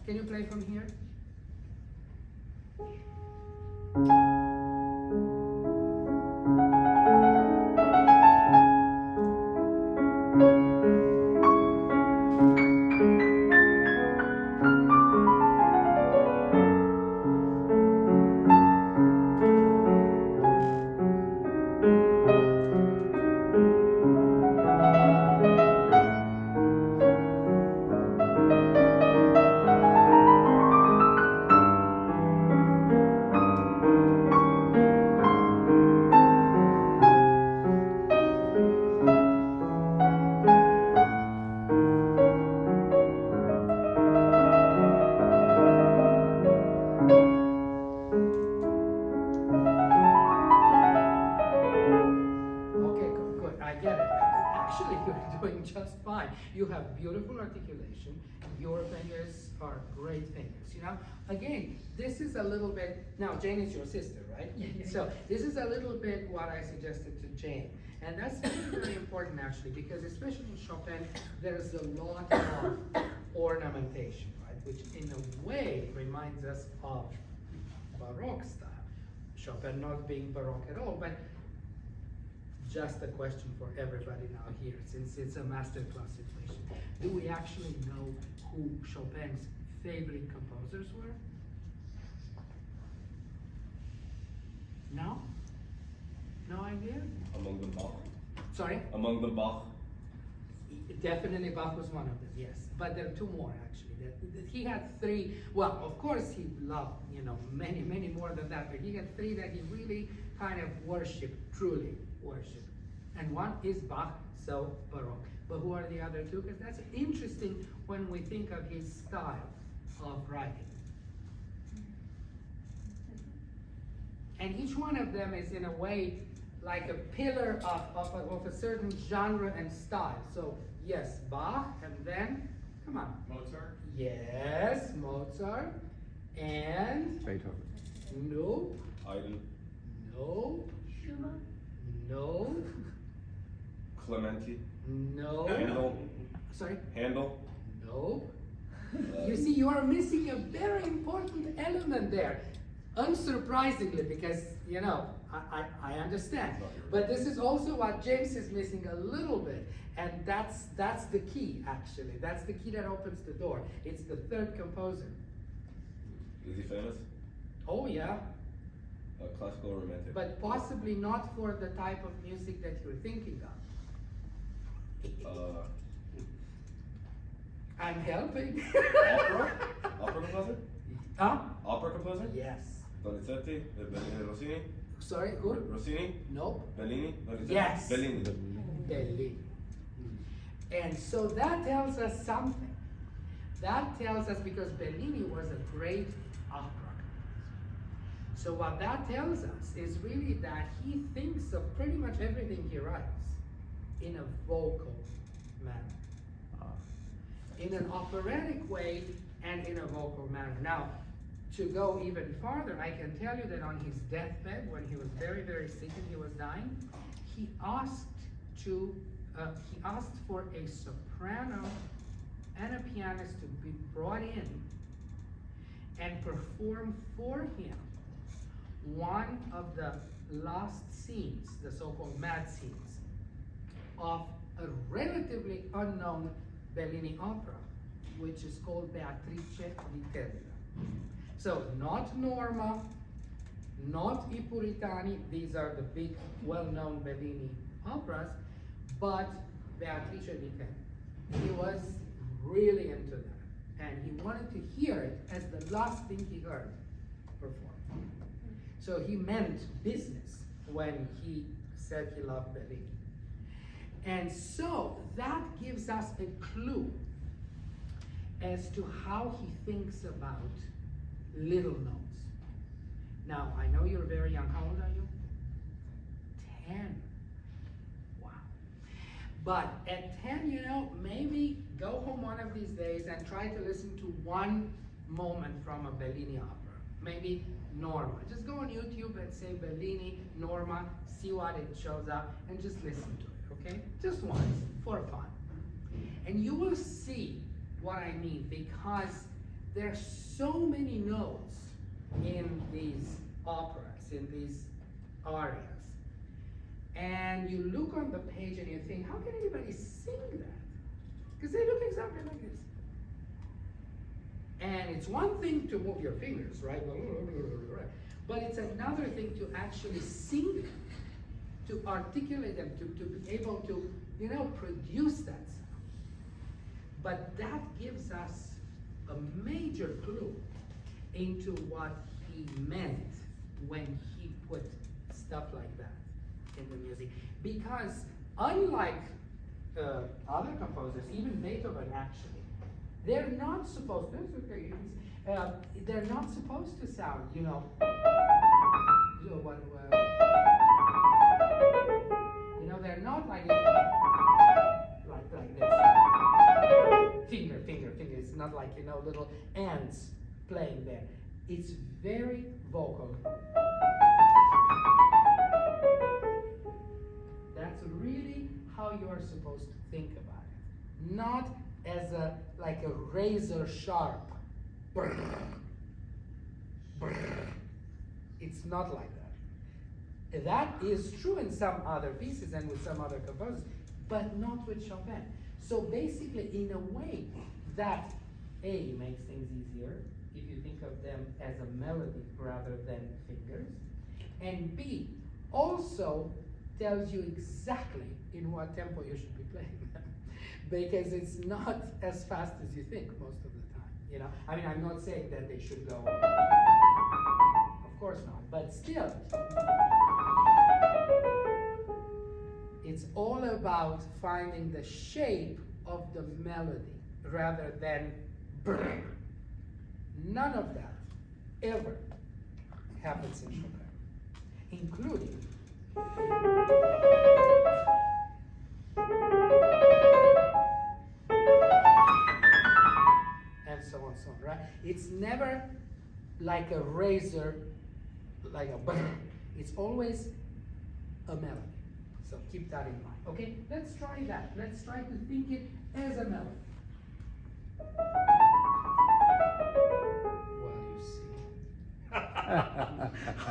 Can you play from here? Okay, good. I get it. Actually, you're doing just fine. You have beautiful articulation. Your fingers are great fingers. You know, again, this is a little bit. Now, Jane is your sister, right? Yeah. So this is a little bit what I suggested to Jane, and that's very, very important actually, because especially in Chopin, there's a lot of ornamentation, right? Which in a way reminds us of Baroque style. Chopin not being Baroque at all, but just a question for everybody now here, since it's a master class situation. Do we actually know who Chopin's favorite composers were? No? No idea? Among them Bach. Sorry? Among them Bach. Definitely Bach was one of them, yes. But there are two more actually. He had three, well, of course he loved, you know, many, many more than that, but he had three that he really kind of worshipped, truly worshipped. And one is Bach, so Baroque. But who are the other two? Because that's interesting when we think of his style of writing. And each one of them is in a way like a pillar of a certain genre and style. So yes, Bach, and then, come on. Mozart. Yes, Mozart. And, Beethoven. no, Haydn. no, Schumann. no, Clementi. no. Handel. Sorry? Handel. No. You see, you are missing a very important element there. Unsurprisingly, because, you know, I understand. But this is also what James is missing a little bit. And that's the key, actually. That's the key that opens the door. It's the third composer. Is he famous? Oh, yeah. Classical or romantic? But possibly not for the type of music that you're thinking of. I'm helping. Opera? Opera composer? Huh? Opera composer? Yes. Donizetti? Rossini? Sorry, who? Rossini? Nope. Bellini? Donizetti? Yes. Bellini. Bellini. And so that tells us something. That tells us, because Bellini was a great opera composer. So what that tells us is really that he thinks of pretty much everything he writes in a vocal manner. In an operatic way and in a vocal manner. Now, to go even farther, I can tell you that on his deathbed, when he was very, very sick and he was dying, he asked for a soprano and a pianist to be brought in and perform for him one of the last scenes, the so-called mad scenes, of a relatively unknown Bellini opera, which is called Beatrice di Tella. So not Norma, not I Puritani, these are the big, well-known Bellini operas, but Beatrice di Tella. He was really into that, and he wanted to hear it as the last thing he heard performed. So he meant business when he said he loved Bellini. And so that gives us a clue as to how he thinks about little notes. Now, I know you're very young. How old are you? 10. Wow. But at 10, you know, maybe go home one of these days and try to listen to one moment from a Bellini opera. Maybe Norma. Just go on YouTube and say Bellini, Norma, see what it shows up, and just listen to it. Okay? Just once, for fun. And you will see what I mean, because there are so many notes in these operas, in these arias. And you look on the page and you think, how can anybody sing that? Because they look exactly like this. And it's one thing to move your fingers, right? But it's another thing to actually sing them, to articulate them, to be able to, produce that sound. But that gives us a major clue into what he meant when he put stuff like that in the music. Because unlike other composers, even Beethoven actually, they're not supposed to, they're not supposed to sound, they're not like this. Finger. It's not like, little ants playing there. It's very vocal. That's really how you are supposed to think about it. Not as like a razor sharp. It's not like that. That is true in some other pieces and with some other composers, but not with Chopin. So basically, in a way, that A, makes things easier if you think of them as a melody rather than fingers, and B, also tells you exactly in what tempo you should be playing them, because it's not as fast as you think most of the time. I mean, I'm not saying that they should go, of course not, but still, it's all about finding the shape of the melody rather than brr. None of that ever happens in Chopin, including and so on, right? It's never like a razor, like a brr. It's always a melody. So keep that in mind. Okay, let's try that. Let's try to think it as a melody. Well, you see.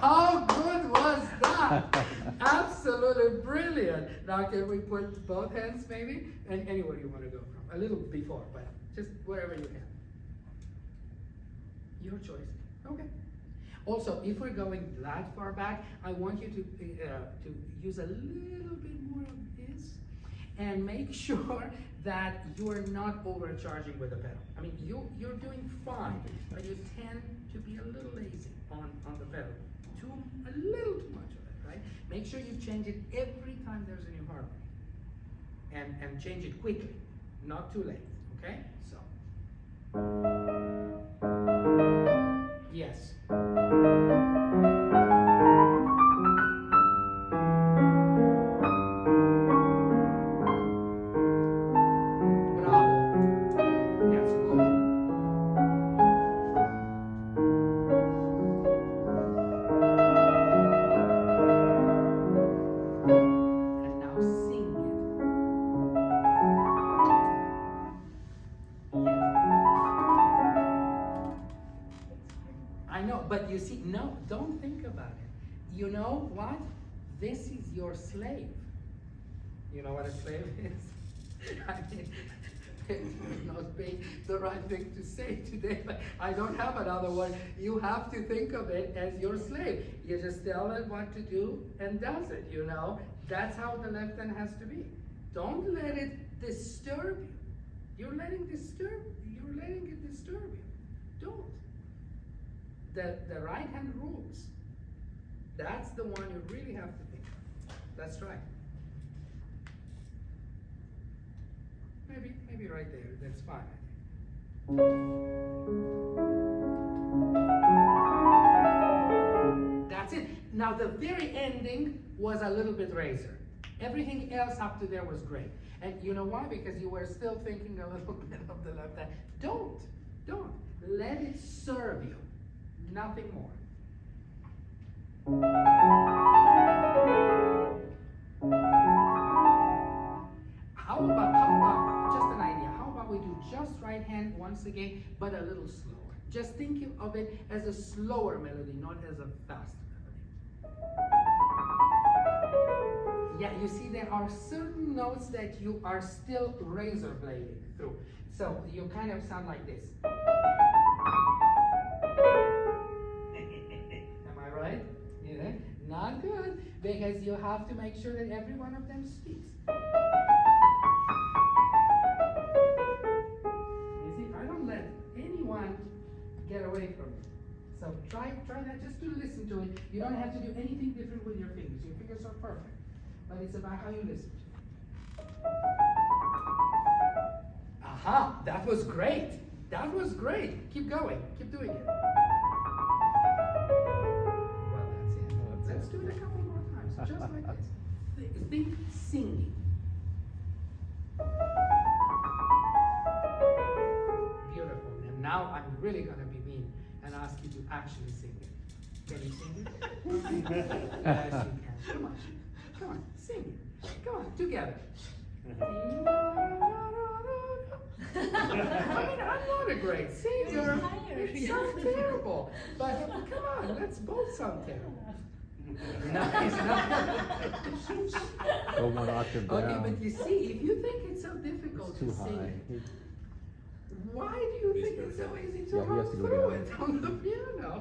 How good was that? Absolutely brilliant. Now can we put both hands maybe? And anywhere you want to go from. A little before, but just wherever you can. Your choice. Okay. Also, if we're going that far back, I want you to use a little bit more of this and make sure that you are not overcharging with the pedal. I mean, you're doing fine, but you tend to be a little lazy on the pedal. A little too much of it, right? Make sure you change it every time there's a new harmony. And change it quickly, not too late, okay? So. Yes. Bravo. That's good. And now sing it. I know, but you see, no, don't think about it. You know what? This is your slave. You know what a slave is? I mean, it may not be the right thing to say today, but I don't have another one. You have to think of it as your slave. You just tell it what to do and does it, That's how the left hand has to be. Don't let it disturb you. You're letting it disturb you. Don't. The right hand rules. That's the one you really have to think of. Let's try. Maybe right there. That's fine, I think. That's it. Now the very ending was a little bit razor. Everything else up to there was great. And you know why? Because you were still thinking a little bit of the left hand. Don't. Let it serve you. Nothing more. How about just an idea? How about we do just right hand once again, but a little slower? Just think of it as a slower melody, not as a fast melody. Yeah, you see there are certain notes that you are still razor blading through. So you kind of sound like this. Am I right? Yeah, not good, because you have to make sure that every one of them speaks. You see, I don't let anyone get away from it. So try that just to listen to it. You don't have to do anything different with your fingers. Your fingers are perfect. But it's about how you listen to it. Aha, that was great. That was great. Keep going. Keep doing it. Well, that's it. Let's do it a couple more times, just like this. Think singing. Beautiful. And now I'm really going to be mean and ask you to actually sing it. Can you sing it? Yes, you can. Come on. Come on, sing it. Come on, together. I mean, I'm not a great singer. It sounds terrible. But come on, let's both sound terrible. No, it's not. Go one octave down. Okay, but you see, if you think it's so difficult Too to sing high. it, why do you think it's so easy to Yeah, he run has to go through down. it on the piano?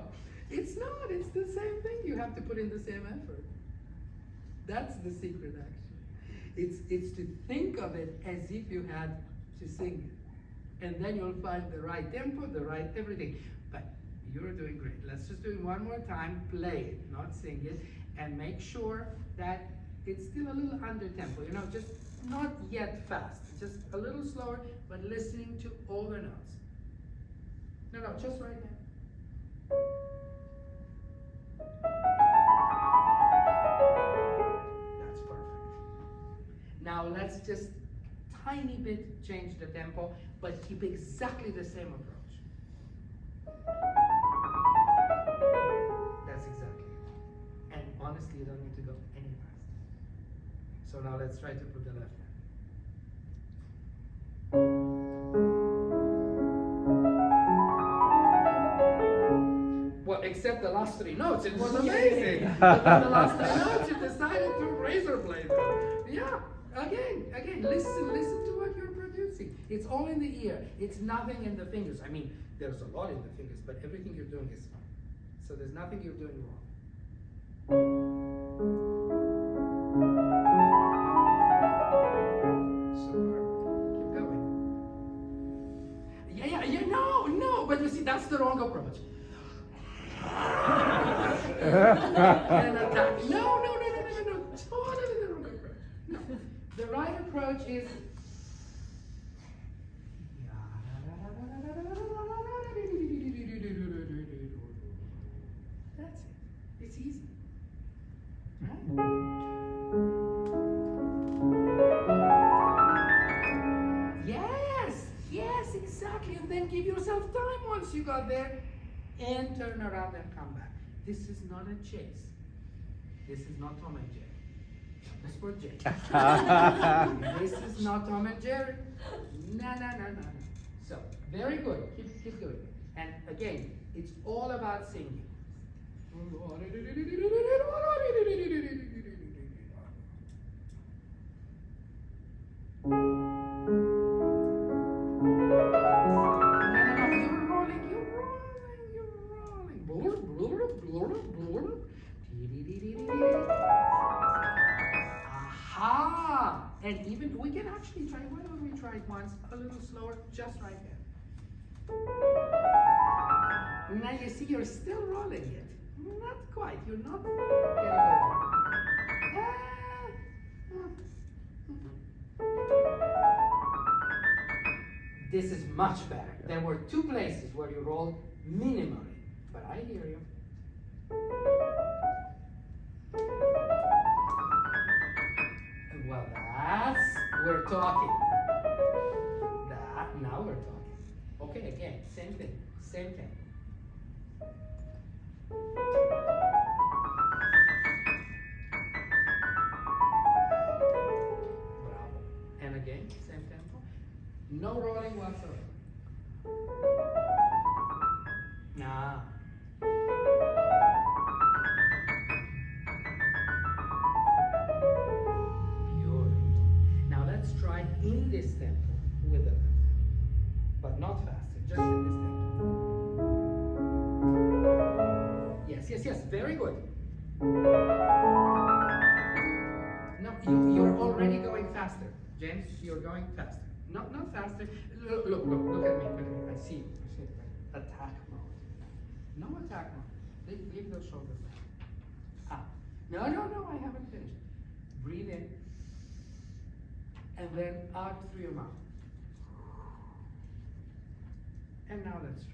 It's not. It's the same thing. You have to put in the same effort. That's the secret, actually. It's to think of it as if you had to sing it. And then you'll find the right tempo, the right everything. But you're doing great. Let's just do it one more time. Play it, not sing it. And make sure that it's still a little under tempo. You know, just not yet fast. Just a little slower, but listening to all the notes. No, just right now. That's perfect. Now let's just tiny bit change the tempo, but keep exactly the same approach. That's exactly it. And honestly, you don't need to go any faster. So now let's try to put the left hand. Well, except the last three notes, it was amazing. But then the last three notes, you decided to razor blade them. Yeah, again, listen to what you're producing. It's all in the ear. It's nothing in the fingers. I mean, there's a lot in the fingers, but everything you're doing is fine. So there's nothing you're doing wrong. Superb. Keep going. Yeah, no, but you see, that's the wrong approach. And attack. No. Totally the wrong approach. No. The right approach is. That's it. It's easy. Right? Yes, exactly. And then give yourself time once you got there. And turn around and come back. This is not a chase. This is not Tom and Jerry. That's for Jay. This is not Tom and Jerry. No. So, very good. Keep doing it. And again, it's all about singing. Aha! And even we can actually try. Why don't we try it once a little slower, just right there. Now you see, you're still rolling it. Not quite. You're not getting over. This is much better. There were two places where you rolled minimally, but I hear you. Well, we're talking. Now we're talking. Okay, again, same thing. Bravo. And again, same tempo. No rolling whatsoever. very good. No, you're already going faster. James, you're going faster. No, not faster. Look at me, look at me. I see. Attack mode. No attack mode. Leave those shoulders down. Ah. No, I haven't finished. Breathe in. And then out through your mouth. And now let's try.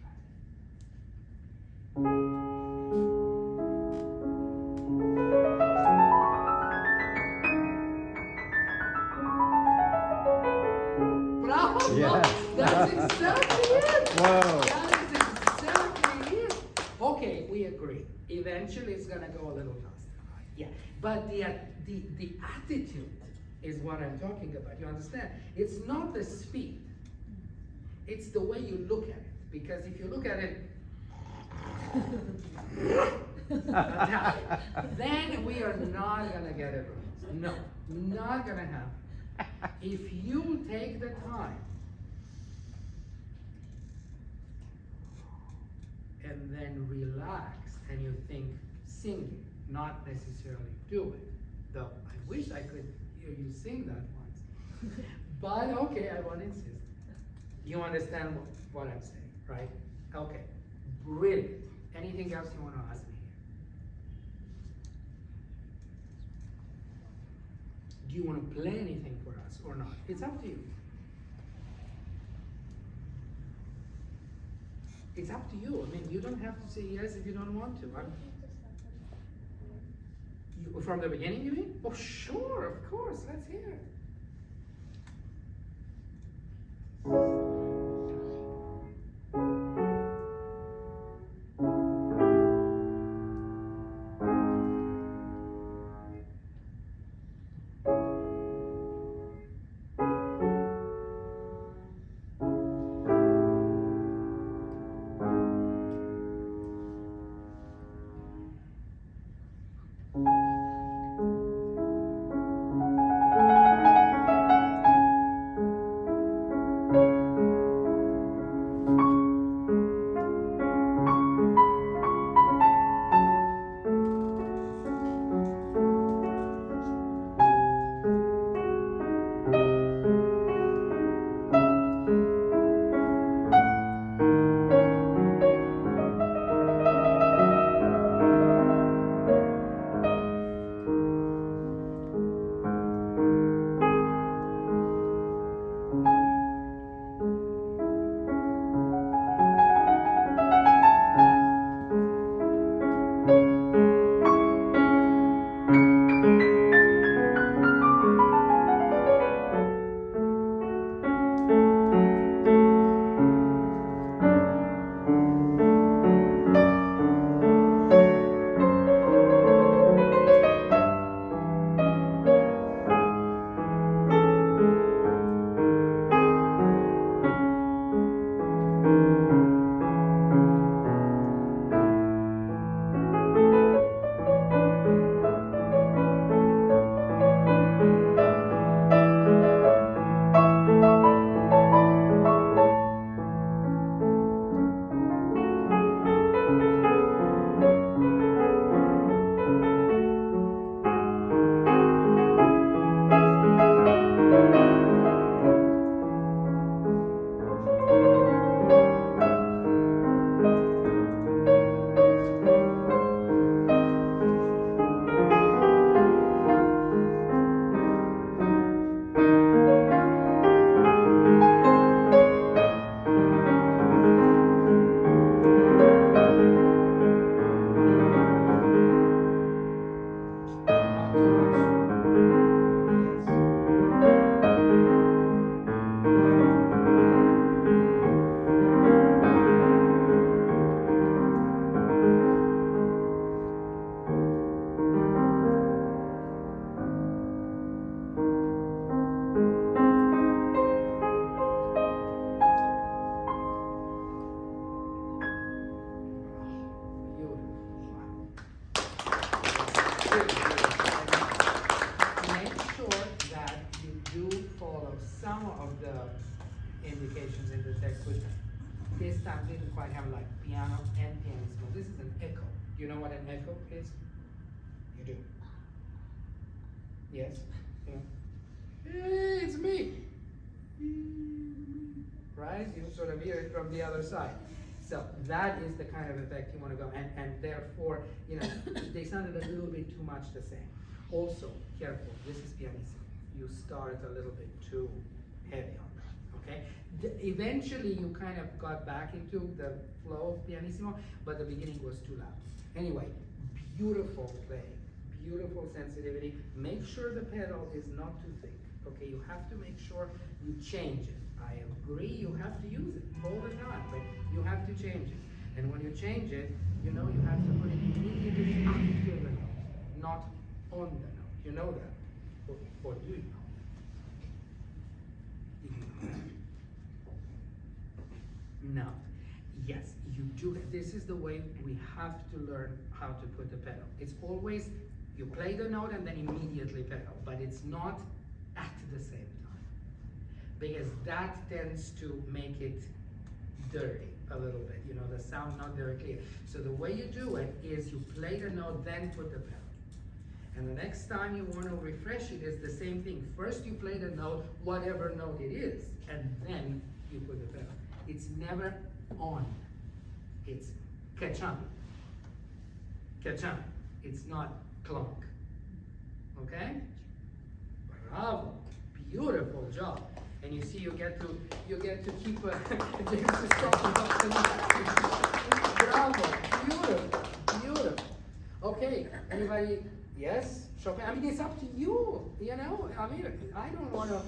Bravo! Yeah. That's exactly it! Whoa. That is exactly it! Okay, we agree. Eventually it's gonna go a little faster, right? Yeah. But the attitude is what I'm talking about. You understand? It's not the speed. It's the way you look at it. Because if you look at it, then we are not gonna get it right. No, not gonna happen. If you take the time and then relax and you think singing, not necessarily do it. Though I wish I could hear you sing that once. But okay, I won't insist. You understand what I'm saying, right? Okay, brilliant. Anything else you want to ask me here? Do you want to play anything for us or not? It's up to you. It's up to you. I mean, you don't have to say yes if you don't want to. From the beginning, you mean? Oh, sure, of course. Let's hear it. indications in the text, which this time didn't quite have like piano and pianissimo. This is an echo. You know what an echo is? You do. Yes? You know? Hey, it's me! Right? You sort of hear it from the other side. So that is the kind of effect you want to go, and therefore, they sounded a little bit too much the same. Also, careful, this is pianissimo. You start a little bit too heavy on that, okay? Eventually you kind of got back into the flow of pianissimo, but the beginning was too loud. Anyway, beautiful playing, beautiful sensitivity. Make sure the pedal is not too thick, okay? You have to make sure you change it. I agree, you have to use it all the time, but you have to change it. And when you change it, you have to put it immediately after the note, not on the note. You know that? Or do you know? No. Yes, you do. This is the way we have to learn how to put the pedal. It's always, you play the note and then immediately pedal, but it's not at the same time. Because that tends to make it dirty a little bit, the sound not very clear. So the way you do it is you play the note, then put the pedal. And the next time you want to refresh it is the same thing. First you play the note, whatever note it is, and then you put the pedal. It's never on. It's ka-chunk. Ka-chunk. It's not clunk. Okay? Bravo. Beautiful job. And you see, you get to keep James is talking about the bravo. Beautiful. Beautiful. Okay. Anybody? Yes? Chopin? I mean, it's up to you. I mean, I don't want to